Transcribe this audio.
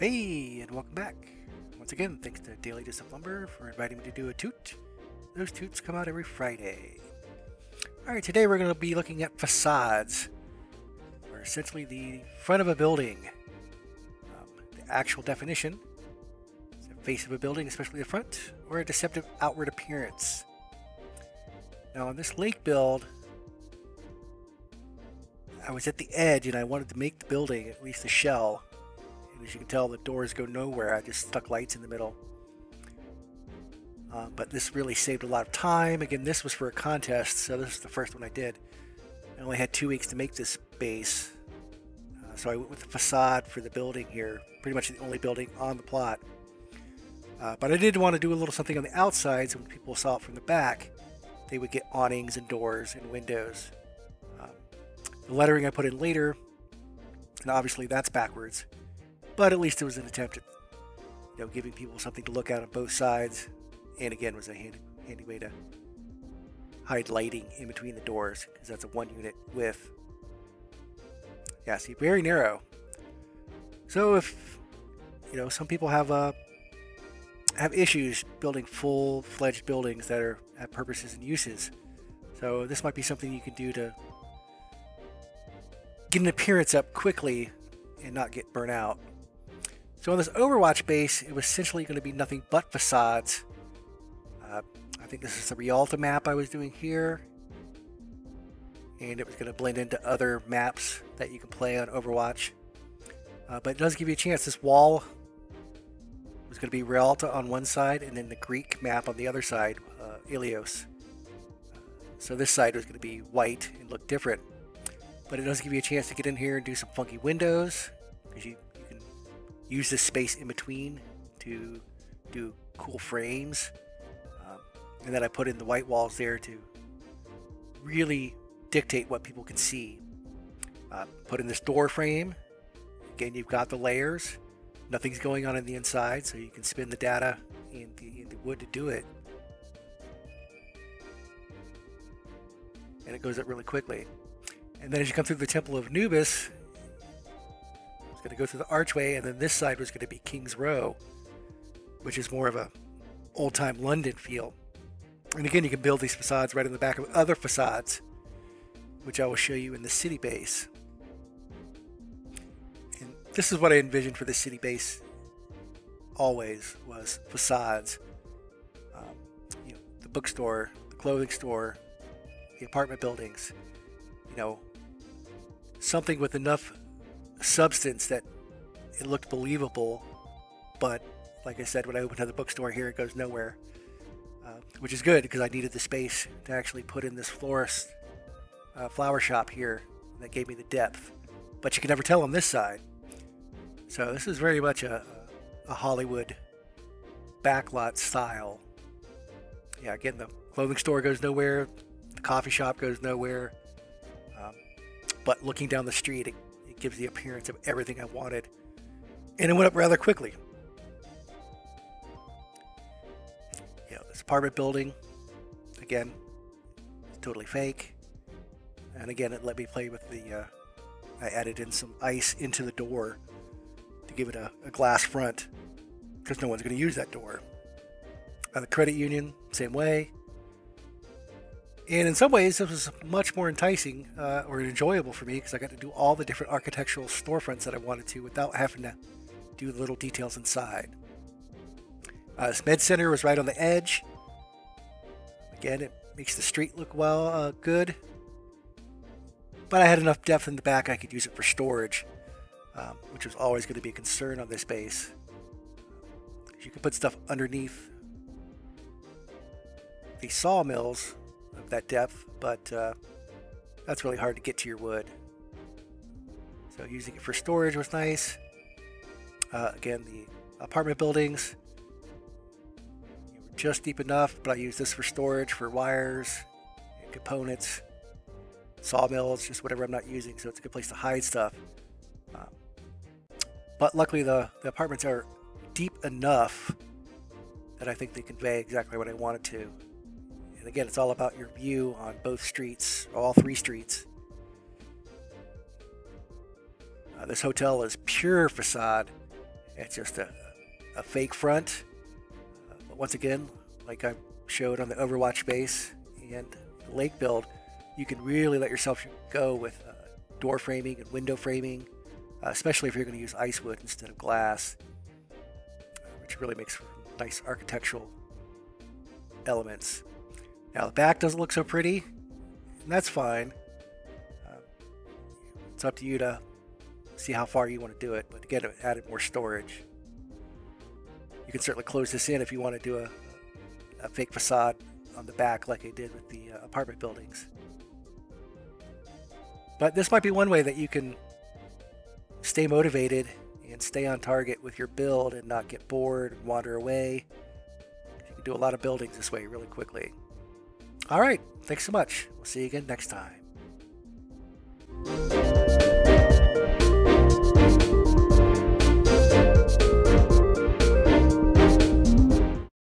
Hey, and welcome back. Once again, thanks to Daily Deceptive Lumber for inviting me to do a toot. Those toots come out every Friday. Alright, today we're going to be looking at facades, or essentially the front of a building. The actual definition is the face of a building, especially the front, or a deceptive outward appearance. Now, on this lake build, I was at the edge and I wanted to make the building, at least the shell. As you can tell, the doors go nowhere. I just stuck lights in the middle. But this really saved a lot of time. Again, this was for a contest, so this is the first one I did. I only had 2 weeks to make this base. So I went with the facade for the building here. Pretty much the only building on the plot. But I did want to do a little something on the outside, so when people saw it from the back, they would get awnings and doors and windows. The lettering I put in later, and obviously that's backwards. But at least it was an attempt at, giving people something to look at on both sides. And again, was a handy way to hide lighting in between the doors, because that's a 1 unit width. Yeah, see, very narrow. So if, some people have issues building full-fledged buildings that have purposes and uses. So this might be something you can do to get an appearance up quickly and not get burnt out. So on this Overwatch base, it was essentially going to be nothing but facades. I think this is the Rialta map I was doing here. And it was going to blend into other maps that you can play on Overwatch. But it does give you a chance. This wall was going to be Rialta on one side, and then the Greek map on the other side, Elmoes. So this side was going to be white and look different. But it does give you a chance to get in here and do some funky windows, because you can use this space in between to do cool frames. And then I put in the white walls there to really dictate what people can see. Put in this door frame. Again, you've got the layers. Nothing's going on the inside, so you can spin the data in the wood to do it. And it goes up really quickly. And then as you come through the Temple of Anubis, it's going to go through the archway, and then this side was going to be King's Row, which is more of a old-time London feel. And again, you can build these facades right in the back of other facades, which I will show you in the city base. And this is what I envisioned for the city base always, was facades. The bookstore, the clothing store, the apartment buildings, something with enough substance that it looked believable. But like I said, when I opened the bookstore here, it goes nowhere. Which is good, because I needed the space to actually put in this florist flower shop here. That gave me the depth. But you can never tell on this side. So this is very much a Hollywood backlot style. Yeah, again, the clothing store goes nowhere. The coffee shop goes nowhere. But looking down the street, it gives the appearance of everything I wanted. And it went up rather quickly. This apartment building, again, it's totally fake. And again, it let me play with the, I added in some ice into the door to give it a glass front, because no one's going to use that door. The credit union, same way. And in some ways, this was much more enticing or enjoyable for me, because I got to do all the different architectural storefronts that I wanted to without having to do the little details inside. This med center was right on the edge. Again, it makes the street look good. But I had enough depth in the back I could use it for storage, which was always going to be a concern on this base. You can put stuff underneath the sawmills of that depth, but that's really hard to get to your wood. So using it for storage was nice. Again, the apartment buildings, just deep enough, but I use this for storage for wires and components, sawmills, just whatever I'm not using, so it's a good place to hide stuff. But luckily the apartments are deep enough that I think they convey exactly what I wanted to. And again, it's all about your view on both streets, all three streets. This hotel is pure facade. It's just a fake front. But once again, like I showed on the Overwatch base and the lake build, you can really let yourself go with door framing and window framing, especially if you're going to use ice wood instead of glass, which really makes for nice architectural elements. Now the back doesn't look so pretty, and that's fine. It's up to you to see how far you want to do it, but again, it added more storage. You can certainly close this in if you want to do a fake facade on the back like I did with the apartment buildings. But this might be one way that you can stay motivated and stay on target with your build and not get bored and wander away. You can do a lot of buildings this way really quickly. All right, thanks so much. We'll see you again next time.